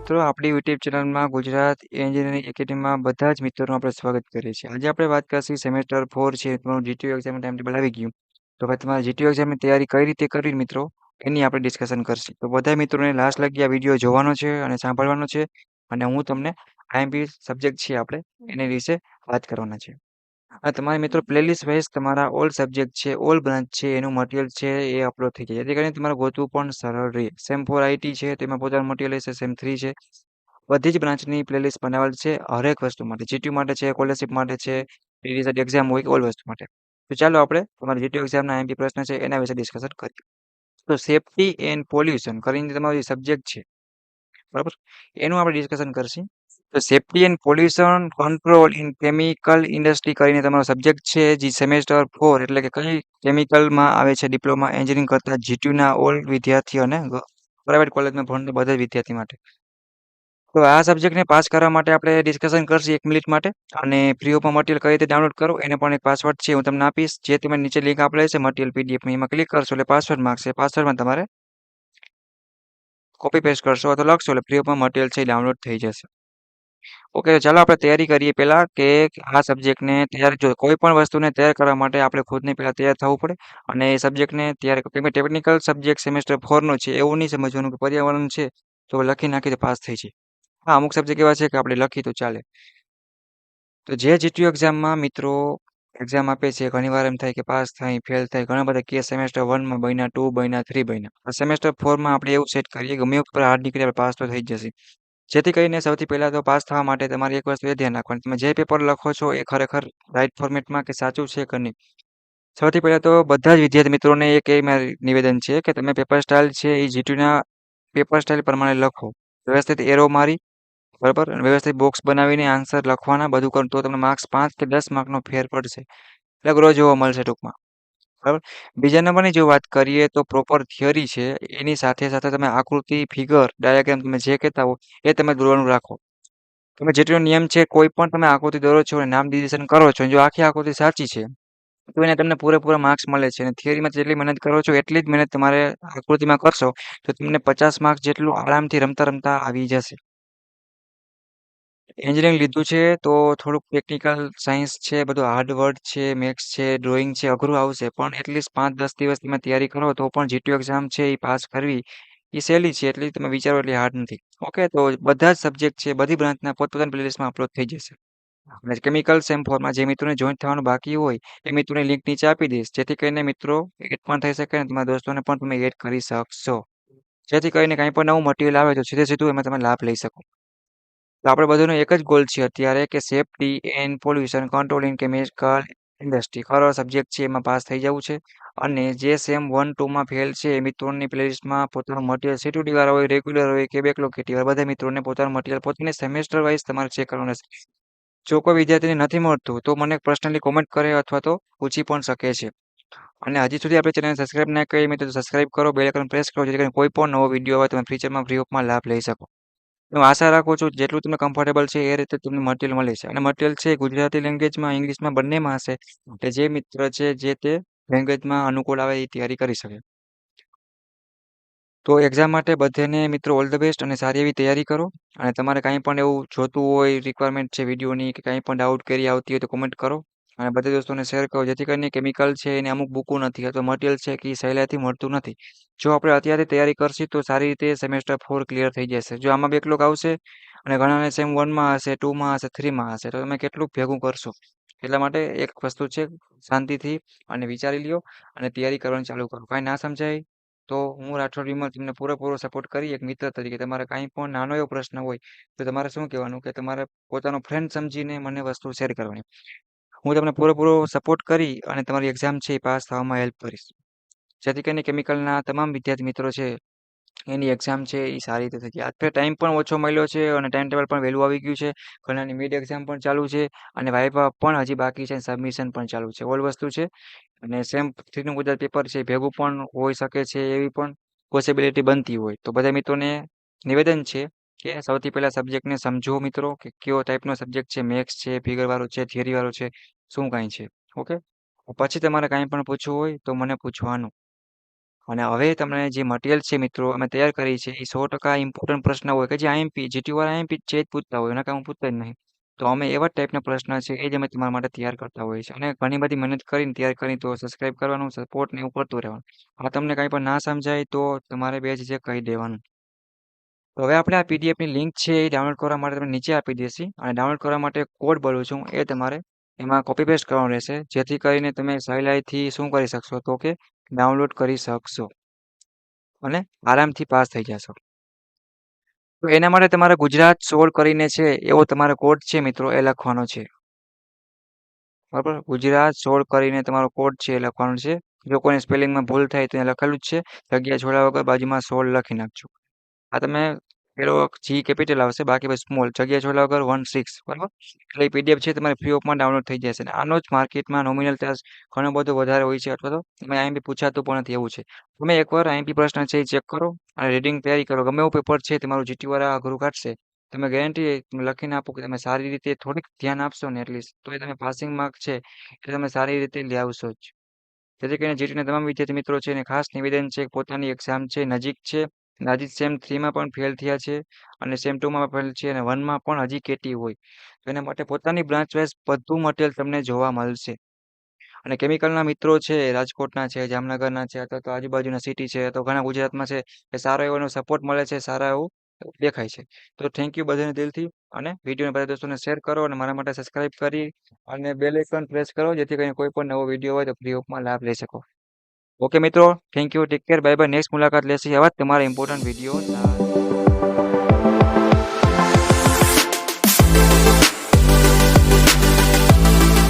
મિત્રો, આપણી યુટ્યુબ ચેનલમાં ગુજરાત એન્જિનિયરિંગ એકેડમીમાં બધા જ મિત્રોનું આપણે સ્વાગત કરીએ છીએ. આજે આપણે વાત કરીશું સેમેસ્ટર 4 છે, તમારું જીટીયુ એક્ઝામ ટાઈમ ટેબલ આવી ગયું. તો હવે તમારે જીટીયુ એક્ઝામની તૈયારી કઈ રીતે કરવી મિત્રો, એની આપણે ડિસ્કશન કરશું. તો બધા મિત્રોને લાસ્ટ લગી આ વિડીયો જોવાનો છે અને સાંભળવાનો છે, અને હું તમને આઈએમપી સબ્જેક્ટ છે આપણે એની વિશે વાત કરવાના છે. અને તમારે મિત્રો પ્લેલિસ્ટ વાઇઝ તમારા ઓલ સબ્જેક્ટ છે, ઓલ બ્રાન્ચ છે, એનું મટીરિયલ છે એ અપલોડ થઈ જાય. જેથી કરીને તમારે ગોતવું પણ સરળ રહે. સેમ 4 આઈટી છે, તેમાં પોતાનું મટીરિયલ હશે. સેમ 3 છે, બધી જ બ્રાન્ચની પ્લેલિસ્ટ બનાવેલ છે હરેક વસ્તુ માટે. જીટીયુ માટે છે, સ્કોલરશિપ માટે છે, રિઝલ્ટ એક્ઝામ હોય કે ઓલ વસ્તુ માટે. તો ચાલો આપણે તમારા જીટીયુ એક્ઝામના આઈએમપી પ્રશ્ન છે એના વિશે ડિસ્કશન કરીએ. તો સેફ્ટી એન્ડ પોલ્યુશન કરીને તમારો જે સબ્જેક્ટ છે, બરાબર, એનું આપણે ડિસ્કશન કરશું. તો safety and pollution control in chemical industry કરીને તમારો સબ્જેક્ટ છે, જે સેમેસ્ટર 4 એટલે કે કઈ કેમિકલમાં આવે છે, ડિપ્લોમા એન્જિનિયરિંગ કરતા જીટીયુના ઓલ વિદ્યાર્થીઓ અને પ્રાઇવેટ કોલેજમાં ભણતા બધા જ વિદ્યાર્થી માટે. તો આ સબ્જેક્ટને પાસ કરવા માટે આપણે ડિસ્કશન કરશું 1 મિનિટ માટે. અને ફ્રી ઓફમાં મટીરિયલ કઈ રીતે ડાઉનલોડ કરો એને પણ એક પાસવર્ડ છે હું તમને આપીશ. જે તમે નીચે લિંક આપેલી છે મટીરિયલ પીડીએફની, એમાં ક્લિક કરશો એટલે પાસવર્ડ માંગશે. પાસવર્ડમાં તમારે કોપી પેસ્ટ કરશો અથવા લખશો એટલે ફ્રી ઓફમાં મટીરિયલ છે ડાઉનલોડ થઈ જશે. ઓકે, તો ચાલો આપણે તૈયારી કરીએ. પહેલા કે આ સબ્જેક્ટને તૈયાર, જો કોઈ પણ વસ્તુને તૈયાર કરવા માટે આપણે ખુદને પહેલા તૈયાર થવું પડે. અને એ સબ્જેક્ટને તૈયાર, કેમ કે ટેકનિકલ સબ્જેક્ટ સેમેસ્ટર 4 નો છે, એવું નહીં સમજવાનું કે પર્યાવરણ છે તો લખી નાખી તો પાસ થઈ જાય. હા, અમુક સબ્જેક્ટ એવા છે કે આપણે લખી તો ચાલે. તો જે જીટીયુ એક્ઝામમાં મિત્રો એક્ઝામ આપે છે, ઘણીવાર એમ થાય કે પાસ થાય, ફેલ થાય. ઘણા બધા કેસ સેમેસ્ટર 1 માં બન્યા, 2 બન્યા, 3 બન્યા. સેમેસ્ટર 4 માં આપણે એવું સેટ કરીએ ગમે ઉપર હાર્ડ નીકળે આપણે પાસ તો થઈ જ જશે. જેથી કરીને સૌથી પહેલા તો પાસ થવા માટે તમારી એક વસ્તુ એ ધ્યાન રાખવાની, તમે જે પેપર લખો છો એ ખરેખર રાઈટ ફોર્મેટમાં કે સાચું છે કે નહીં. સૌથી પહેલા તો બધા જ વિદ્યાર્થી મિત્રોને એક એ મારું નિવેદન છે કે તમે પેપર સ્ટાઇલ છે એ જીટીયુના પેપર સ્ટાઇલ પ્રમાણે લખો. વ્યવસ્થિત એરો મારી, બરાબર, અને વ્યવસ્થિત બોક્સ બનાવીને આન્સર લખવાના, બધું કરો તો તમને માર્ક્સ 5 કે 10 માર્કનો ફેર પડશે. એટલે ગ્રો જોવા મળશે ટૂંકમાં, બરાબર. બીજા નંબરની જો વાત કરીએ તો પ્રોપર થિયરી છે, એની સાથે સાથે તમે આકૃતિ, ફિગર, ડાયાગ્રામ તમે જે કહેતા હો એ તમે દોરવાનું રાખો. તમે જેટલો નિયમ છે, કોઈ પણ તમે આકૃતિ દોરો છો અને નામ ડિસિઝન કરો છો, જો આખી આકૃતિ સાચી છે તો એને તમને પૂરેપૂરા માર્ક્સ મળે છે. અને થિયરીમાં જેટલી મહેનત કરો છો એટલી જ મહેનત તમારે આકૃતિમાં કરશો તો તમને 50 માર્ક્સ જેટલું આરામથી રમતા રમતા આવી જશે. એન્જિનિયરિંગ લીધું છે તો થોડુંક ટેકનિકલ સાયન્સ છે, બધું હાર્ડ વર્ડ છે, મેથ્સ છે, ડ્રોઈંગ છે, અઘરું આવશે. પણ એટલીસ્ટ 5-10 દિવસ તમે તૈયારી કરો તો પણ જીટીયુ એક્ઝામ છે એ પાસ કરવી એ સહેલી છે. એટલી તમે વિચારો એટલી હાર્ડ નથી. ઓકે, તો બધા જ સબ્જેક્ટ છે બધી બ્રાન્ચના પોતપોતાની પ્લેલિસ્ટમાં અપલોડ થઈ જશે. અને કેમિકલ સેમ ફોરમાં જે મિત્રોને જોઈન્ટ થવાનું બાકી હોય એ મિત્રોની લિંક નીચે આપી દઈશ, જેથી કરીને મિત્રો એડ પણ થઈ શકે અને તમારા દોસ્તોને પણ તમે એડ કરી શકશો. જેથી કરીને કંઈ પણ નવું મટીરિયલ આવે તો સીધે સીધું એમાં તમે લાભ લઈ શકો. તો આપણે બધાનો એક જ ગોલ છે અત્યારે કે safety and pollution control in chemical industry ખરો સબ્જેક્ટ છે એમાં પાસ થઈ જવું છે. અને જે સેમ 1 2 માં ફેલ છે એ મિત્રોની પ્લેલિસ્ટમાં પોતાનું મટીરિયલ સીટીયુટી વાળા હોય, રેગ્યુલર હોય કે બેકલોગ કેટી હોય, બધા મિત્રોને પોતાનું મટીરિયલ પોતાની સેમેસ્ટર વાઇઝ તમારે ચેક કરવાનું છે. જો કોઈ વિદ્યાર્થીને નથી મળતું તો મને પર્સનલી કોમેન્ટ કરે અથવા તો પૂછી પણ શકે છે. અને હજી સુધી આપણે ચેનલ સબસ્ક્રાઇબ ના કરી મિત્રો તો સબસ્ક્રાઇબ કરો, બેલ આઇકન પ્રેસ કરો, જેથી કરીને કોઈ પણ નવો વિડીયો આવે તમે ફ્યુચરમાં ફ્રી ઓફમાં લાભ લઈ શકો. હું આશા રાખું છું જેટલું તમને કમ્ફર્ટેબલ છે એ રીતે તમને મટીરિયલ મળે છે. અને મટીરિયલ છે ગુજરાતી લેંગ્વેજમાં, ઇંગ્લિશમાં બંનેમાં હશે. એટલે જે મિત્ર છે જે તે લેંગ્વેજમાં અનુકૂળ આવે એ તૈયારી કરી શકે. તો એક્ઝામ માટે બધાને મિત્રો ઓલ ધ બેસ્ટ અને સારી એવી તૈયારી કરો. અને તમારે કાંઈ પણ એવું જોતું હોય, રિક્વાયરમેન્ટ છે વિડીયોની કે કાંઈ પણ ડાઉટ કરી આવતી હોય તો કોમેન્ટ કરો. અને બધા દોસ્તોને શેર કરો, જેથી કરીને કેમિકલ છે એને અમુક બુકો નથી અથવા મટીરિયલ છે કે એ સહેલાઈથી મળતું નથી. જો આપણે અત્યારે તૈયારી કરશું તો સારી રીતે સેમેસ્ટર 4 ક્લિયર થઈ જશે. જો આમાં બેકલોગ આવશે અને ઘણાને સેમ 1 માં હશે, 2 માં હશે, 3 માં હશે તો તમે કેટલું ભેગું કરશો. એટલા માટે એક વસ્તુ છે, શાંતિથી અને વિચારી લ્યો અને તૈયારી કરવાનું ચાલુ કરો. કાંઈ ના સમજાય તો હું રાઠોડ વિમલ તમને પૂરેપૂરો સપોર્ટ કરી એક મિત્ર તરીકે. તમારે કાંઈ પણ નાનો એવો પ્રશ્ન હોય તો તમારે શું કહેવાનું કે તમારે પોતાનો ફ્રેન્ડ સમજીને મને વસ્તુ શેર કરવાની. હું તમને પૂરેપૂરો સપોર્ટ કરી અને તમારી એક્ઝામ છે એ પાસ થવામાં હેલ્પ કરીશ. જેથી કરીને કેમિકલના તમામ વિદ્યાર્થી મિત્રો છે એની એક્ઝામ છે એ સારી રીતે થઈ જાય. અત્યારે ટાઈમ પણ ઓછો મળ્યો છે અને ટાઈમ ટેબલ પણ વહેલું આવી ગયું છે. ઘણાની મિડ એક્ઝામ પણ ચાલુ છે અને વાઇવા પણ હજી બાકી છે, સબમિશન પણ ચાલુ છે. ઓલ વસ્તુ છે. અને સેમ 3 નું ગુજરાત પેપર છે ભેગું પણ હોઈ શકે છે, એવી પણ પોસિબિલિટી બનતી હોય. તો બધા મિત્રોને નિવેદન છે કે સૌથી પહેલા સબ્જેક્ટને સમજો મિત્રો કે કયો ટાઈપનો સબ્જેક્ટ છે, મેથ્સ છે, ફિગર વાળો છે, થિયરી વાળો છે, શું કાંઈ છે. ઓકે, પછી તમારે કાંઈ પણ પૂછવું હોય તો મને પૂછવાનું. અને હવે તમને જે મટીરિયલ છે મિત્રો અમે તૈયાર કરી છે એ 100% ઇમ્પોર્ટન્ટ પ્રશ્ન હોય કે જે આઈએમપી જીટીવાળા આઈએમપી છે જ પૂછતા હોય એના કાંઈ હું પૂછતા જ નહીં. તો અમે એવા ટાઈપના પ્રશ્ન છે એ જ અમે તમારા માટે તૈયાર કરતા હોઈએ છીએ અને ઘણી બધી મહેનત કરીને તૈયાર કરી તો સબસ્ક્રાઇબ કરવાનું સપોર્ટ ને એવું કરતું રહેવાનું. આ તમને કાંઈ પણ ના સમજાય તો તમારે બે છે કહી દેવાનું. તો હવે આપણે આ પીડીએફની લિંક છે એ ડાઉનલોડ કરવા માટે તમને નીચે આપી દઈશી અને ડાઉનલોડ કરવા માટે કોડ બોલું છું એ તમારે એમાં કોપી પેસ્ટ કરવાનું રહેશે જેથી કરીને તમે સહેલાઈથી શું કરી શકશો તો કે ડાઉનલોડ કરી શકશો અને આરામથી પાસ થઈ જશો. તો એના માટે તમારે ગુજરાત 16 કરીને છે એવો તમારો કોડ છે મિત્રો એ લખવાનો છે. બરાબર ગુજરાત 16 કરીને તમારો કોડ છે એ લખવાનો છે. જો કોઈને સ્પેલિંગમાં ભૂલ થાય તો એ લખેલું જ છે જગ્યા છોડ્યા વગર બાજુમાં 16 લખી નાખજો. આ તમે પેલો જી કેપિટલ આવશે બાકી પછી સ્મોલ જગ્યા છોડ્યા વગર 16 બરાબર એટલે પીડીએફ છે તમારે ફ્રી ઓફમાં ડાઉનલોડ થઈ જશે અને આનો જ માર્કેટમાં નોમિનલ ચાર્જ ઘણો બધો વધારે હોય છે અથવા તો તમે આઈએમપી પૂછાતું પણ નથી એવું છે. તમે એકવાર આઈએમપી પ્રશ્ન છે એ ચેક કરો અને રીડિંગ તૈયારી કરો ગમે એવું પેપર છે તમારું જીટી વાળા અઘરું કાઢશે તમે ગેરંટી લખીને આપો કે તમે સારી રીતે થોડીક ધ્યાન આપશો ને એટલીસ્ટ તો એ તમે પાસિંગ માર્ક છે એ તમે સારી રીતે લઈ આવશો જ. જેથી કરીને જીટીના તમામ વિદ્યાર્થી મિત્રો છે એને ખાસ નિવેદન છે કે પોતાની એક્ઝામ છે નજીક છે હજી સેમ 3માં પણ ફેલ થયા છે અને સેમ 2માં ફેલ છે અને 1માં પણ હજી કેટી હોય તો એના માટે પોતાની બ્રાન્ચ વાઇઝ બધું મટીરિયલ તમને જોવા મળશે. અને કેમિકલના મિત્રો છે રાજકોટના છે જામનગરના છે અથવા તો આજુબાજુના સિટી છે તો ઘણા ગુજરાતમાં છે એ સારો એવો સપોર્ટ મળે છે સારા એવું દેખાય છે. તો થેન્ક યુ બધાને દિલથી અને વિડીયોને બધા દોસ્તોને શેર કરો અને મારા માટે સબસ્ક્રાઇબ કરી અને બેલ આઇકન પ્રેસ કરો જેથી કરીને કોઈ પણ નવો વિડીયો હોય તો ફ્રી ઓફમાં લાભ લઈ શકો. ઓકે મિત્રો thank you take care bye bye next મુલાકાત લેશે આવા જ તમારા ઇમ્પોર્ટન્ટ વિડીયો